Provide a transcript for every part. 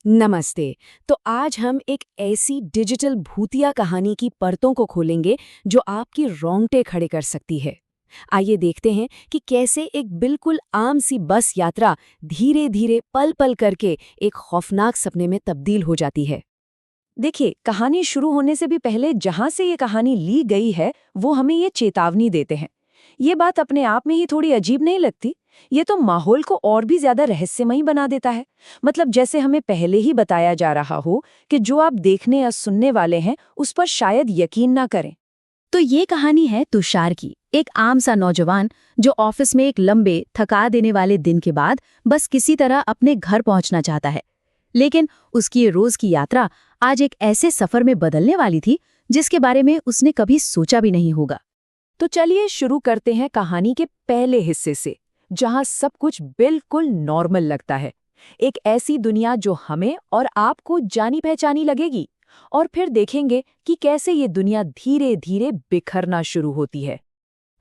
नमस्ते। तो आज हम एक ऐसी डिजिटल भूतिया कहानी की परतों को खोलेंगे जो आपकी रोंगटे खड़े कर सकती है। आइए देखते हैं कि कैसे एक बिल्कुल आम सी बस यात्रा धीरे धीरे पल पल करके एक खौफनाक सपने में तब्दील हो जाती है। देखिए, कहानी शुरू होने से भी पहले जहां से ये कहानी ली गई है वो हमें ये चेतावनी देते हैं। ये बात अपने आप में ही थोड़ी अजीब नहीं लगती? ये तो माहौल को और भी ज्यादा रहस्यमयी बना देता है। मतलब जैसे हमें पहले ही बताया जा रहा हो कि जो आप देखने या सुनने वाले हैं उस पर शायद यकीन ना करें। तो ये कहानी है तुषार की, एक आम सा नौजवान जो ऑफिस में एक लंबे थका देने वाले दिन के बाद बस किसी तरह अपने घर पहुंचना चाहता है। लेकिन उसकी ये रोज की यात्रा आज एक ऐसे सफर में बदलने वाली थी जिसके बारे में उसने कभी सोचा भी नहीं होगा। तो चलिए शुरू करते हैं कहानी के पहले हिस्से से, जहां सब कुछ बिल्कुल नॉर्मल लगता है। एक ऐसी दुनिया जो हमें और आपको जानी पहचानी लगेगी, और फिर देखेंगे कि कैसे ये दुनिया धीरे धीरे बिखरना शुरू होती है।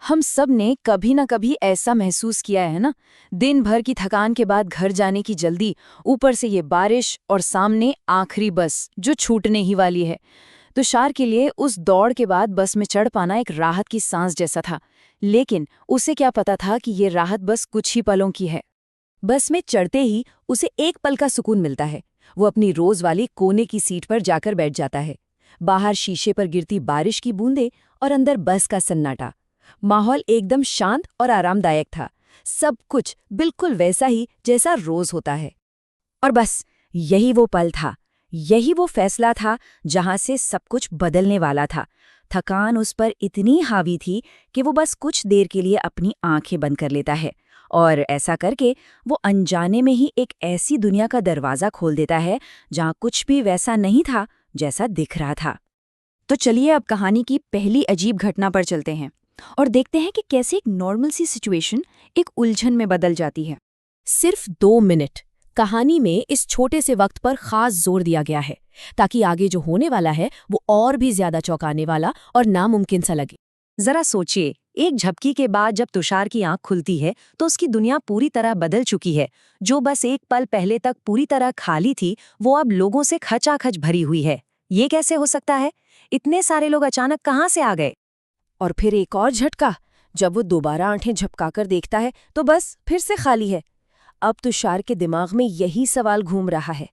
हम सब ने कभी ना कभी ऐसा महसूस किया है ना, दिन भर की थकान के बाद घर जाने की जल्दी, ऊपर से ये बारिश और सामने आखिरी बस जो छूटने ही वाली है। तुषार के लिए उस दौड़ के बाद बस में चढ़ पाना एक राहत की सांस जैसा था, लेकिन उसे क्या पता था कि ये राहत बस कुछ ही पलों की है। बस में चढ़ते ही उसे एक पल का सुकून मिलता है। वो अपनी रोज वाली कोने की सीट पर जाकर बैठ जाता है। बाहर शीशे पर गिरती बारिश की बूंदें और अंदर बस का सन्नाटा। माहौल एकदम शांत और आरामदायक था। सब कुछ बिल्कुल वैसा ही जैसा रोज होता है। और बस यही वो पल था, यही वो फैसला था जहां से सब कुछ बदलने वाला था। थकान उस पर इतनी हावी थी कि वो बस कुछ देर के लिए अपनी आंखें बंद कर लेता है, और ऐसा करके वो अनजाने में ही एक ऐसी दुनिया का दरवाजा खोल देता है जहां कुछ भी वैसा नहीं था जैसा दिख रहा था। तो चलिए अब कहानी की पहली अजीब घटना पर चलते हैं और देखते हैं कि कैसे एक नॉर्मल सी सिचुएशन एक उलझन में बदल जाती है। सिर्फ 2 मिनट कहानी में इस छोटे से वक्त पर खास जोर दिया गया है, ताकि आगे जो होने वाला है वो और भी ज्यादा चौंकाने वाला और नामुमकिन सा लगे। जरा सोचिए, एक झपकी के बाद जब तुषार की आंख खुलती है तो उसकी दुनिया पूरी तरह बदल चुकी है। जो बस एक पल पहले तक पूरी तरह खाली थी, वो अब लोगों से खचाखच भरी हुई है। ये कैसे हो सकता है? इतने सारे लोग अचानक कहाँ से आ गए? और फिर एक और झटका, जब वो दोबारा आंखें झपकाकर देखता है तो बस फिर से खाली है। अब तुषार के दिमाग में यही सवाल घूम रहा है।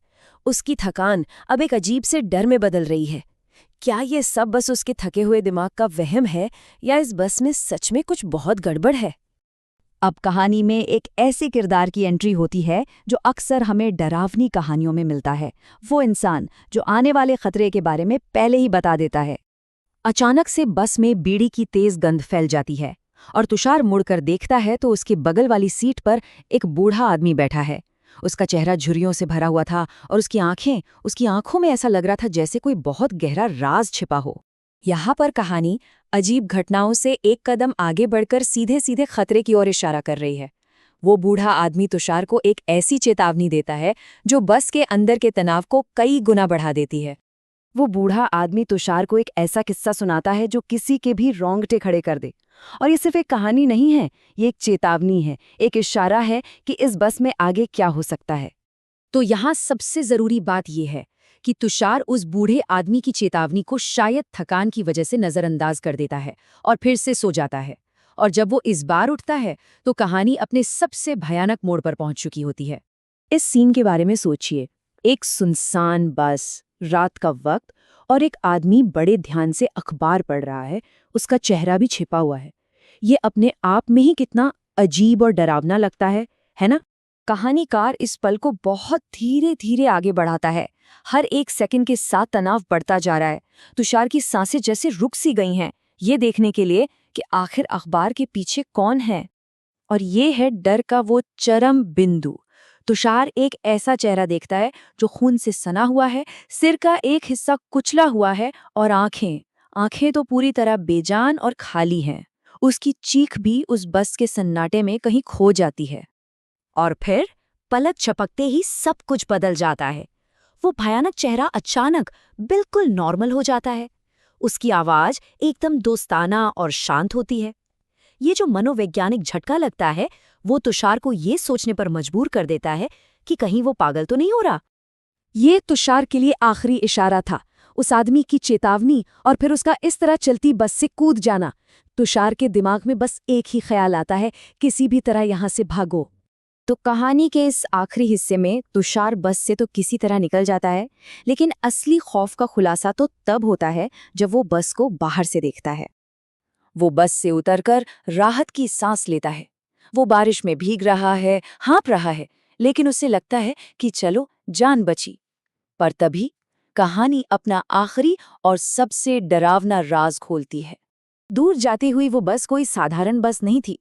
उसकी थकान अब एक अजीब से डर में बदल रही है। क्या ये सब बस उसके थके हुए दिमाग का वहम है, या इस बस में सच में कुछ बहुत गड़बड़ है? अब कहानी में एक ऐसे किरदार की एंट्री होती है जो अक्सर हमें डरावनी कहानियों में मिलता है। वो इंसान जो आने वाले खतरे के बारे में पहले ही बता देता है। अचानक से बस में बीड़ी की तेज गंध फैल जाती है और तुषार मुड़कर देखता है तो उसके बगल वाली सीट पर एक बूढ़ा आदमी बैठा है। उसका चेहरा झुर्रियों से भरा हुआ था और उसकी आंखों में ऐसा लग रहा था जैसे कोई बहुत गहरा राज छिपा हो। यहाँ पर कहानी अजीब घटनाओं से एक कदम आगे बढ़कर सीधे सीधे खतरे की ओर इशारा कर रही है। वो बूढ़ा आदमी तुषार को एक ऐसी चेतावनी देता है जो बस के अंदर के तनाव को कई गुना बढ़ा देती है। वो बूढ़ा आदमी तुषार को एक ऐसा किस्सा सुनाता है जो किसी के भी रोंगटे खड़े कर दे। और ये सिर्फ एक कहानी नहीं है, ये एक चेतावनी है, एक इशारा है कि इस बस में आगे क्या हो सकता है। तो यहाँ सबसे जरूरी बात यह है कि तुषार उस बूढ़े आदमी की चेतावनी को शायद थकान की वजह से नजरअंदाज कर देता है और फिर से सो जाता है। और जब वो इस बार उठता है तो कहानी अपने सबसे भयानक मोड़ पर पहुंच चुकी होती है। इस सीन के बारे में सोचिए, एक सुनसान बस, रात का वक्त, और एक आदमी बड़े ध्यान से अखबार पढ़ रहा है। उसका चेहरा भी छिपा हुआ है। ये अपने आप में ही कितना अजीब और डरावना लगता है ना? कहानीकार इस पल को बहुत धीरे धीरे आगे बढ़ाता है। हर एक सेकंड के साथ तनाव बढ़ता जा रहा है। तुषार की सांसें जैसे रुक सी गई हैं, ये देखने के लिए कि आखिर अखबार के पीछे कौन है। और ये है डर का वो चरम बिंदु। तुषार एक ऐसा चेहरा देखता है जो खून से सना हुआ है, सिर का एक हिस्सा कुचला हुआ है, और आंखें तो पूरी तरह बेजान और खाली हैं। उसकी चीख भी उस बस के सन्नाटे में कहीं खो जाती है। और फिर पलक झपकते ही सब कुछ बदल जाता है। वो भयानक चेहरा अचानक बिल्कुल नॉर्मल हो जाता है। उसकी आवाज एकदम दोस्ताना और शांत होती है। ये जो मनोवैज्ञानिक झटका लगता है वो तुषार को ये सोचने पर मजबूर कर देता है कि कहीं वो पागल तो नहीं हो रहा। ये तुषार के लिए आखिरी इशारा था, उस आदमी की चेतावनी और फिर उसका इस तरह चलती बस से कूद जाना। तुषार के दिमाग में बस एक ही ख्याल आता है, किसी भी तरह यहाँ से भागो। तो कहानी के इस आखिरी हिस्से में तुषार बस से तो किसी तरह निकल जाता है, लेकिन असली खौफ का खुलासा तो तब होता है जब वो बस को बाहर से देखता है। वो बस से उतरकर राहत की सांस लेता है। वो बारिश में भीग रहा है, हाँफ रहा है, लेकिन उसे लगता है कि चलो जान बची। पर तभी कहानी अपना आखिरी और सबसे डरावना राज खोलती है। दूर जाती हुई वो बस कोई साधारण बस नहीं थी।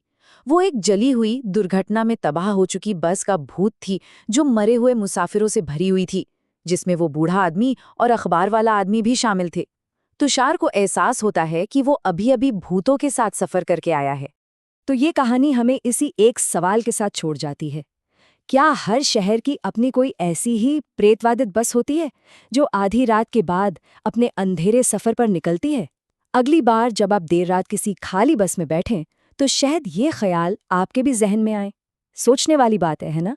वो एक जली हुई, दुर्घटना में तबाह हो चुकी बस का भूत थी, जो मरे हुए मुसाफिरों से भरी हुई थी, जिसमें वो बूढ़ा आदमी और अखबार वाला आदमी भी शामिल थे। तुषार को एहसास होता है कि वो अभी अभी भूतों के साथ सफर करके आया है। तो ये कहानी हमें इसी एक सवाल के साथ छोड़ जाती है, क्या हर शहर की अपनी कोई ऐसी ही प्रेतवादित बस होती है जो आधी रात के बाद अपने अंधेरे सफर पर निकलती है? अगली बार जब आप देर रात किसी खाली बस में बैठें तो शायद ये ख्याल आपके भी जहन में आए। सोचने वाली बात है ना?